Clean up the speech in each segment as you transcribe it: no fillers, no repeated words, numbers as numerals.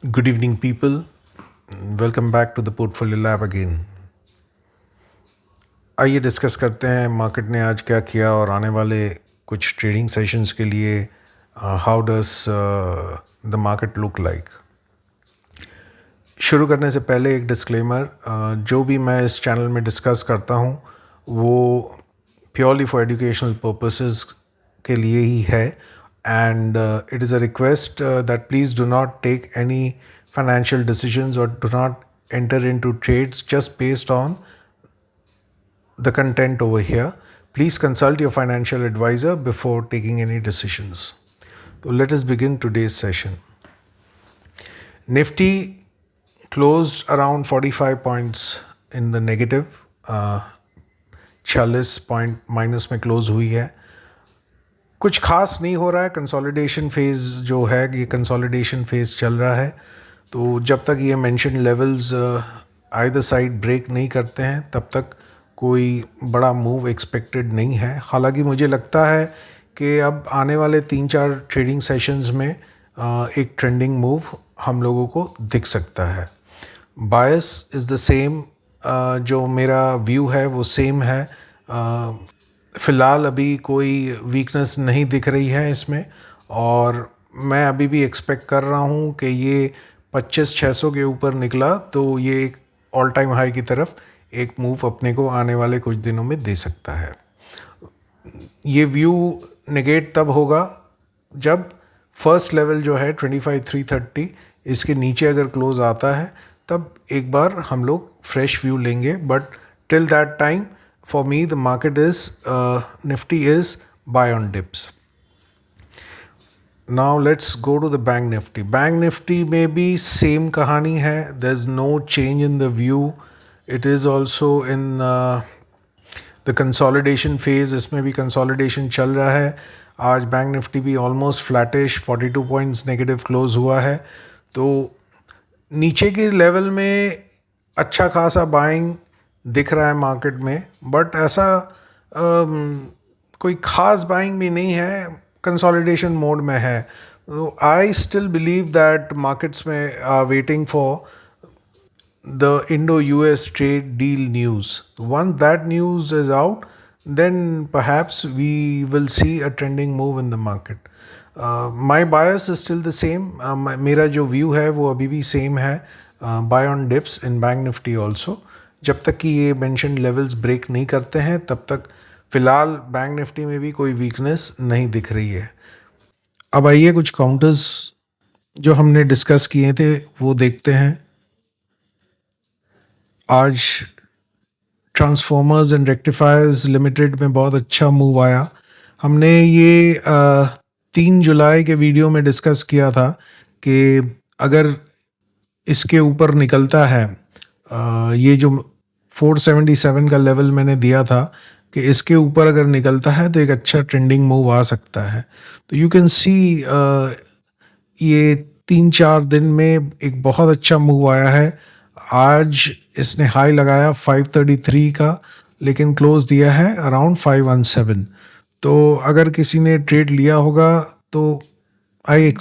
Good evening, people. Welcome back to the Portfolio Lab again. आइए discuss करते हैं market ने आज क्या किया और आने वाले कुछ ट्रेडिंग सेशंस के लिए how does the market look like. शुरू करने से पहले एक डिस्क्लेमर, जो भी मैं इस चैनल में डिस्कस करता हूँ वो प्योरली फॉर एजुकेशनल पर्पसेस के लिए ही है and it is a request that please do not take any financial decisions or do not enter into trades just based on the content over here. Please consult your financial advisor before taking any decisions. So let us begin today's session. Nifty closed around 45 points in the negative. 46 point minus में close हुई है। कुछ खास नहीं हो रहा है। Consolidation phase जो है ये कंसोलिडेशन फेज़ चल रहा है, तो जब तक ये mention levels either side break नहीं करते हैं तब तक कोई बड़ा मूव एक्सपेक्टेड नहीं है। हालांकि मुझे लगता है कि अब आने वाले 3-4 ट्रेडिंग सेशंस में एक ट्रेंडिंग मूव हम लोगों को दिख सकता है। बायस इज़ द सेम, जो मेरा व्यू है वो सेम है। फ़िलहाल अभी कोई वीकनेस नहीं दिख रही है इसमें, और मैं अभी भी एक्सपेक्ट कर रहा हूँ कि ये 25,600 के ऊपर निकला तो ये एक ऑल टाइम हाई की तरफ एक मूव अपने को आने वाले कुछ दिनों में दे सकता है। ये व्यू नेगेट तब होगा जब फर्स्ट लेवल जो है 25,330 इसके नीचे अगर क्लोज आता है तब एक बार हम लोग फ्रेश व्यू लेंगे। But till that time for me the market is Nifty is by on dips. Now let's go to the Bank Nifty. Bank Nifty में भी सेम कहानी है. There's no change in the view. It is also in the consolidation phase. इसमें भी consolidation चल रहा है. आज Bank Nifty भी almost flattish 42 points negative close हुआ है. तो नीचे के लेवल में अच्छा खासा बाइंग दिख रहा है मार्केट में, बट ऐसा कोई ख़ास बाइंग भी नहीं है, कंसोलिडेशन मोड में है। I still believe that markets में are waiting for the Indo-US trade deal news. Once that news is out, then perhaps we will see a trending move in the market. My bias is still the same. मेरा जो view है वो अभी भी same है, buy on dips in Bank Nifty also. जब तक कि ये mentioned levels break नहीं करते हैं तब तक फ़िलहाल Bank Nifty में भी कोई weakness नहीं दिख रही है। अब आइए कुछ काउंटर्स जो हमने डिस्कस किए थे वो देखते हैं। आज ट्रांसफॉर्मर्स एंड रेक्टिफायर्स लिमिटेड में बहुत अच्छा मूव आया। हमने ये 3 जुलाई के वीडियो में डिस्कस किया था कि अगर इसके ऊपर निकलता है, ये जो 477 का लेवल मैंने दिया था कि इसके ऊपर अगर निकलता है तो एक अच्छा ट्रेंडिंग मूव आ सकता है। तो यू कैन सी ये 3-4 दिन में एक बहुत अच्छा मूव आया है। आज इसने हाई लगाया 533 का, लेकिन क्लोज दिया है अराउंड 517। तो अगर किसी ने ट्रेड लिया होगा तो आई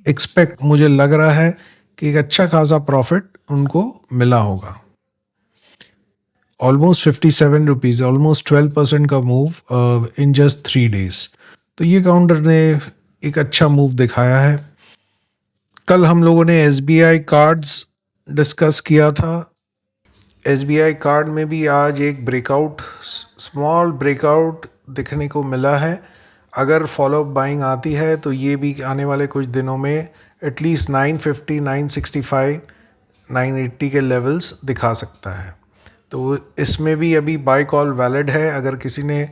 एक्सपेक्ट, मुझे लग रहा है कि एक अच्छा खासा प्रॉफिट उनको मिला होगा। ऑलमोस्ट 57 रुपीज़, ऑलमोस्ट 12% का मूव इन जस्ट 3 डेज। तो ये काउंटर ने एक अच्छा मूव दिखाया है। कल हम लोगों ने SBI कार्ड्स डिस्कस किया था। SBI कार्ड में भी आज एक ब्रेकआउट, स्मॉल ब्रेकआउट दिखने को मिला है। अगर फॉलोअप बाइंग आती है तो ये भी आने वाले कुछ दिनों में एटलीस्ट 950, 965, 980 के लेवल्स दिखा सकता है। तो इसमें भी अभी बाय कॉल वैलिड है। अगर किसी ने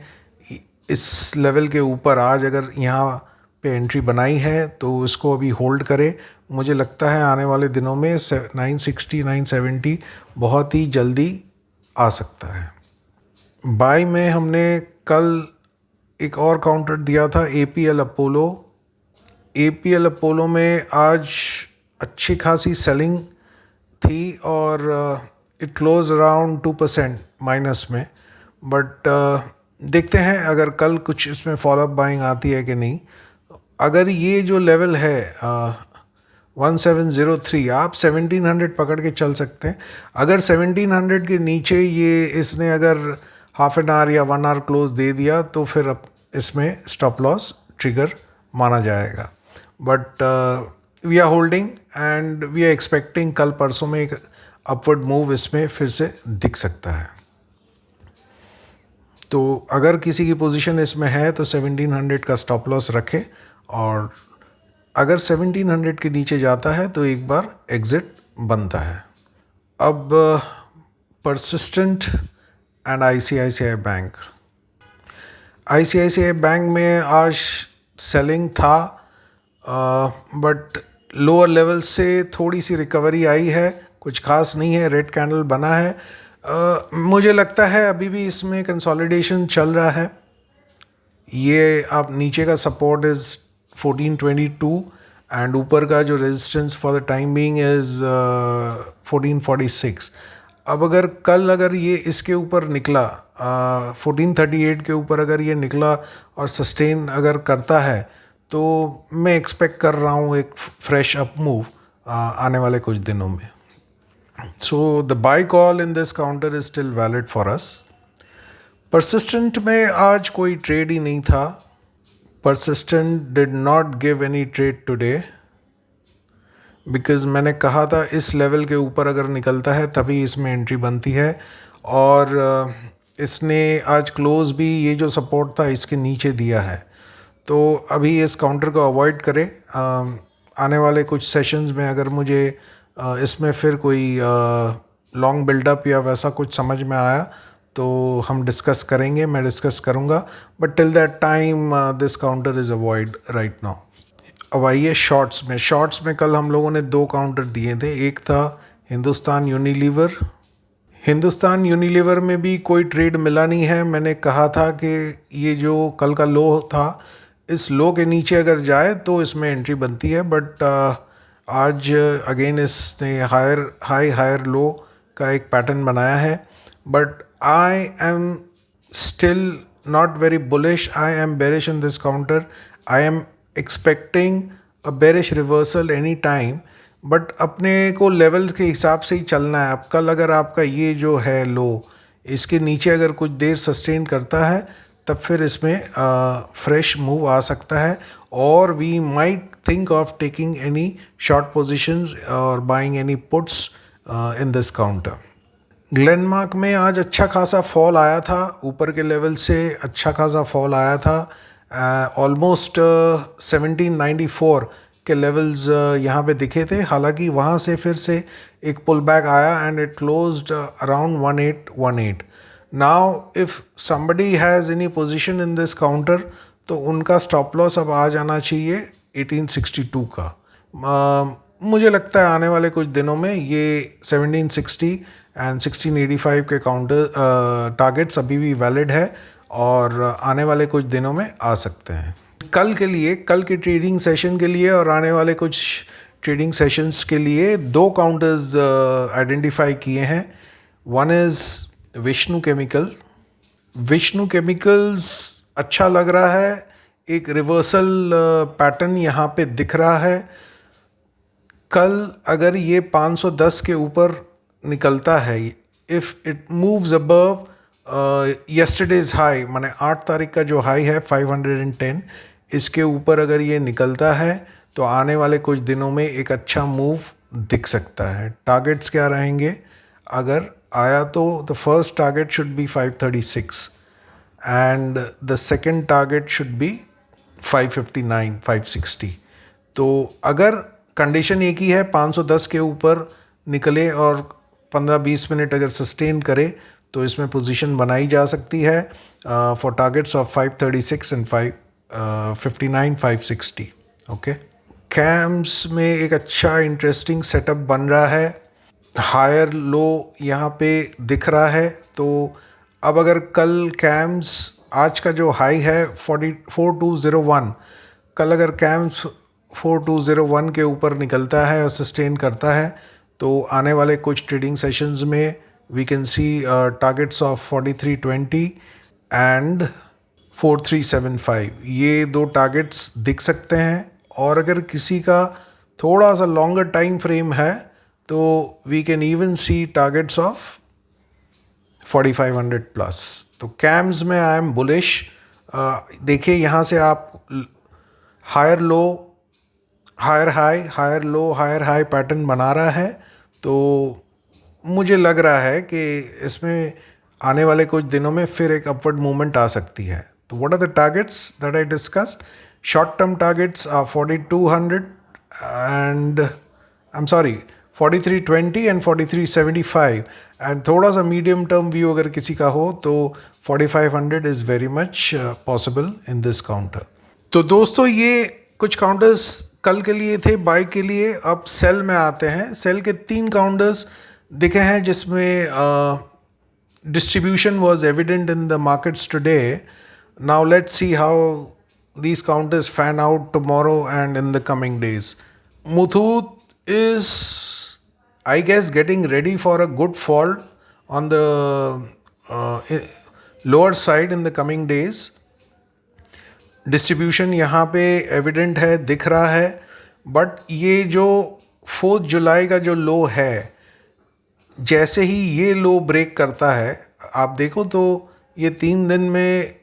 इस लेवल के ऊपर आज अगर यहाँ पे एंट्री बनाई है तो इसको अभी होल्ड करे। मुझे लगता है आने वाले दिनों में 960, 970 बहुत ही जल्दी आ सकता है। बाय में हमने कल एक और काउंटर दिया था APL अपोलो। APL अपोलो में आज अच्छी खासी सेलिंग थी और इट क्लोज अराउंड 2% माइनस में। बट देखते हैं अगर कल कुछ इसमें फॉलोअप बाइंग आती है कि नहीं। अगर ये जो लेवल है 1703 आप 1700 पकड़ के चल सकते हैं। अगर 1700 के नीचे ये इसने अगर हाफ एन आवर या 1 आवर क्लोज दे दिया तो फिर अब इसमें स्टॉप लॉस ट्रिगर माना जाएगा। But we are holding and we are expecting कल परसों में एक अपवर्ड मूव इसमें फिर से दिख सकता है। तो अगर किसी की पोजीशन इसमें है तो 1700 का स्टॉप लॉस रखे, और अगर 1700 के नीचे जाता है तो एक बार एग्जिट बनता है। अब persistent and ICICI bank. ICICI bank में आज सेलिंग था, बट लोअर लेवल से थोड़ी सी रिकवरी आई है, कुछ खास नहीं है, रेड कैंडल बना है। मुझे लगता है अभी भी इसमें कंसोलिडेशन चल रहा है। ये आप नीचे का सपोर्ट इज़ 1422 एंड ऊपर का जो resistance for the time being is 1446। अब अगर ये इसके ऊपर निकला 1438 के ऊपर अगर ये निकला और सस्टेन अगर करता है तो मैं एक्सपेक्ट कर रहा हूँ एक फ्रेश अप मूव आने वाले कुछ दिनों में। So the buy call in this counter is still valid for us. Persistent में आज कोई ट्रेड ही नहीं था। Persistent did not give any trade today because मैंने कहा था इस लेवल के ऊपर अगर निकलता है तभी इसमें एंट्री बनती है, और इसने आज क्लोज भी ये जो सपोर्ट था इसके नीचे दिया है। तो अभी इस काउंटर को अवॉइड करें। आने वाले कुछ सेशंस में अगर मुझे इसमें फिर कोई लॉन्ग बिल्डअप या वैसा कुछ समझ में आया तो हम डिस्कस करेंगे, मैं डिस्कस करूँगा, but till that time this counter is avoid right now. अब आइए शॉर्ट्स में कल हम लोगों ने 2 काउंटर दिए थे। एक था हिंदुस्तान यूनिलीवर में भी कोई ट्रेड मिला नहीं है। मैंने कहा था कि ये जो कल का लो था, इस लो के नीचे अगर जाए तो इसमें एंट्री बनती है, बट आज अगेन इसने हायर लो का एक पैटर्न बनाया है। But I am still not very bullish. I am bearish in this counter. I am expecting a bearish reversal any time. But अपने को लेवल के हिसाब से ही चलना है। अब कल अगर आपका ये जो है लो इसके नीचे अगर कुछ देर सस्टेन करता है तब फिर इसमें फ्रेश मूव आ सकता है, और we might think of taking any short positions और buying any puts in this counter. Glenmark में आज अच्छा खासा फॉल आया था, ऊपर के लेवल से अच्छा खासा फॉल आया था। ऑलमोस्ट 1794 के लेवल्स यहाँ पे दिखे थे, हालांकि वहाँ से फिर से एक पुल बैक आया and it closed around 1818। Now if somebody has any position in this counter तो उनका स्टॉप लॉस अब आ जाना चाहिए 1862 का। मुझे लगता है आने वाले कुछ दिनों में ये 1760 एंड 1685 के काउंटर टारगेट्स अभी भी वैलिड है और आने वाले कुछ दिनों में आ सकते हैं। कल के ट्रेडिंग सेशन के लिए और आने वाले कुछ ट्रेडिंग सेशंस के लिए 2 काउंटर्स आइडेंटिफाई किए हैं। वन इज़ विष्णु केमिकल्स अच्छा लग रहा है, एक रिवर्सल पैटर्न यहाँ पे दिख रहा है। कल अगर ये 510 के ऊपर निकलता है, if it moves above yesterday's high, माने 8 तारीख का जो हाई है 510, इसके ऊपर अगर ये निकलता है तो आने वाले कुछ दिनों में एक अच्छा मूव दिख सकता है। टारगेट्स क्या रहेंगे? अगर आया तो the first target should be 536 and the second target should be 559 560। तो अगर कंडीशन एक ही है 510 के ऊपर निकले और 15-20 मिनट अगर सस्टेन करे तो इसमें पोजीशन बनाई जा सकती है for targets of 536 and 559 560। Okay, camps में एक अच्छा इंटरेस्टिंग सेटअप बन रहा है, हायर लो यहाँ पे दिख रहा है। तो अब अगर कल कैम्स आज का जो हाई है 4201, कल अगर कैम्स 4201 के ऊपर निकलता है और सस्टेन करता है तो आने वाले कुछ ट्रेडिंग सेशंस में we can see targets of 4320 and 4375, ये 2 टारगेट्स दिख सकते हैं। और अगर किसी का थोड़ा सा लॉन्गर टाइम फ्रेम है तो we can even see targets of 4500 plus. तो कैम्स में आई एम बुलिश। देखिए यहाँ से आप higher low higher high higher low higher high pattern बना रहा है, तो मुझे लग रहा है कि इसमें आने वाले कुछ दिनों में फिर एक अपवर्ड मूवमेंट आ सकती है। तो what are the targets that I discussed? Short term targets are 4200 and I am sorry 4320 and 4375, and थोड़ा सा मीडियम टर्म व्यू अगर किसी का हो तो 4500 is very much possible in this counter. तो दोस्तों ये कुछ काउंटर्स कल के लिए थे बाय के लिए। अब सेल में आते हैं। सेल के 3 काउंटर्स दिखे हैं जिसमें distribution was evident in the markets today. Now let's see how these counters fan out tomorrow and in the coming days. Muthoot is, I guess, getting ready for a good fall on the lower side in the coming days. Distribution यहाँ पे evident है, दिख रहा है, but ये जो 4 जुलाई का जो लो है, जैसे ही ये लो ब्रेक करता है, आप देखो तो ये 3 दिन में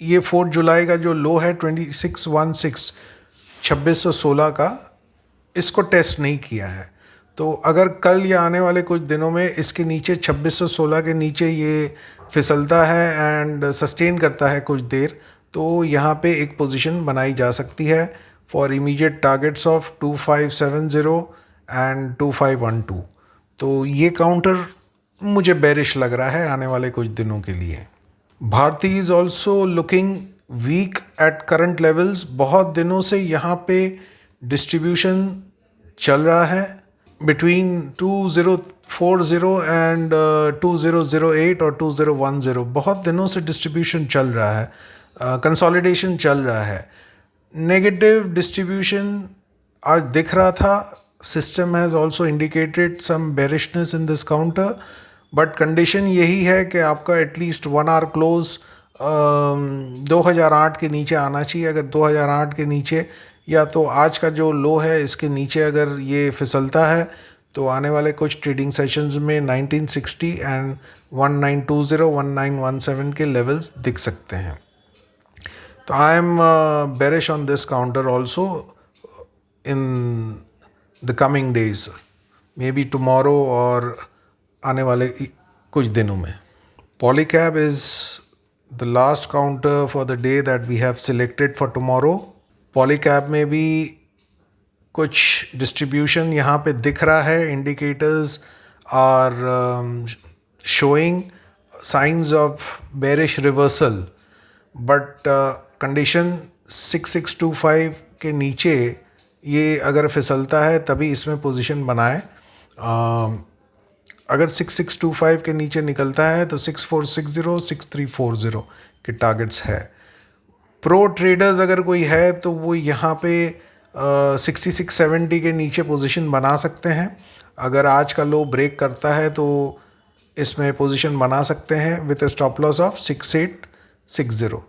ये 4 जुलाई का जो लो है 2616 का, इसको टेस्ट नहीं किया है। तो अगर कल या आने वाले कुछ दिनों में इसके नीचे 2616 के नीचे ये फिसलता है एंड सस्टेन करता है कुछ देर, तो यहाँ पे एक पोजीशन बनाई जा सकती है for immediate targets of 2570 and 2512। तो ये काउंटर मुझे बेरिश लग रहा है आने वाले कुछ दिनों के लिए। Bharti is also looking weak at current levels. बहुत दिनों से यहाँ पे डिस्ट्रीब्यूशन चल रहा है बिटवीन 2040 एंड 2008 और 2010। बहुत दिनों से डिस्ट्रीब्यूशन चल रहा है, कंसोलिडेशन चल रहा है। नेगेटिव डिस्ट्रीब्यूशन आज दिख रहा था। System has also indicated some bearishness in this counter, but condition यही है कि आपका एटलीस्ट 1 आवर क्लोज 2008 के नीचे आना चाहिए। अगर 2008 के नीचे या तो आज का जो लो है इसके नीचे अगर ये फिसलता है तो आने वाले कुछ ट्रेडिंग सेशंस में 1960 एंड 1920 1917 के लेवल्स दिख सकते हैं। तो I am bearish on this counter also in the coming days, may be tomorrow और आने वाले कुछ दिनों में। Polycab is the last counter for the day that we have selected for tomorrow. Polycab में भी कुछ डिस्ट्रीब्यूशन यहाँ पे दिख रहा है। Indicators are showing signs of bearish reversal, but condition 6625 के नीचे ये अगर फिसलता है तभी इसमें पोजीशन बनाए। अगर 6625 के नीचे निकलता है तो 6460 6340 के टारगेट्स है। प्रो ट्रेडर्स अगर कोई है तो वो यहाँ पे 6670 के नीचे पोजीशन बना सकते हैं। अगर आज का लो ब्रेक करता है तो इसमें पोजीशन बना सकते हैं विथ स्टॉप लॉस ऑफ 6860।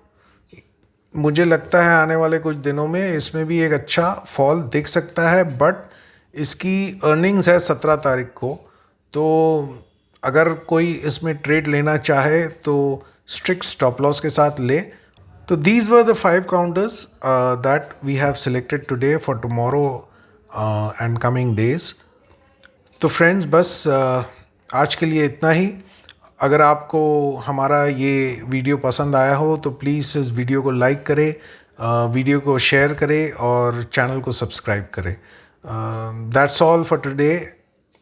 मुझे लगता है आने वाले कुछ दिनों में इसमें भी एक अच्छा फॉल दिख सकता है, बट इसकी अर्निंग्स है 17 तारीख को, तो अगर कोई इसमें ट्रेड लेना चाहे तो स्ट्रिक्ट स्टॉप लॉस के साथ ले। तो these were the 5 counters that we have selected today for tomorrow and coming days. तो फ्रेंड्स बस आज के लिए इतना ही। अगर आपको हमारा ये वीडियो पसंद आया हो तो प्लीज़ इस वीडियो को लाइक करें, वीडियो को शेयर करें और चैनल को सब्सक्राइब करें। That's all for today.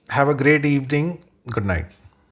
Have a great evening. Good night.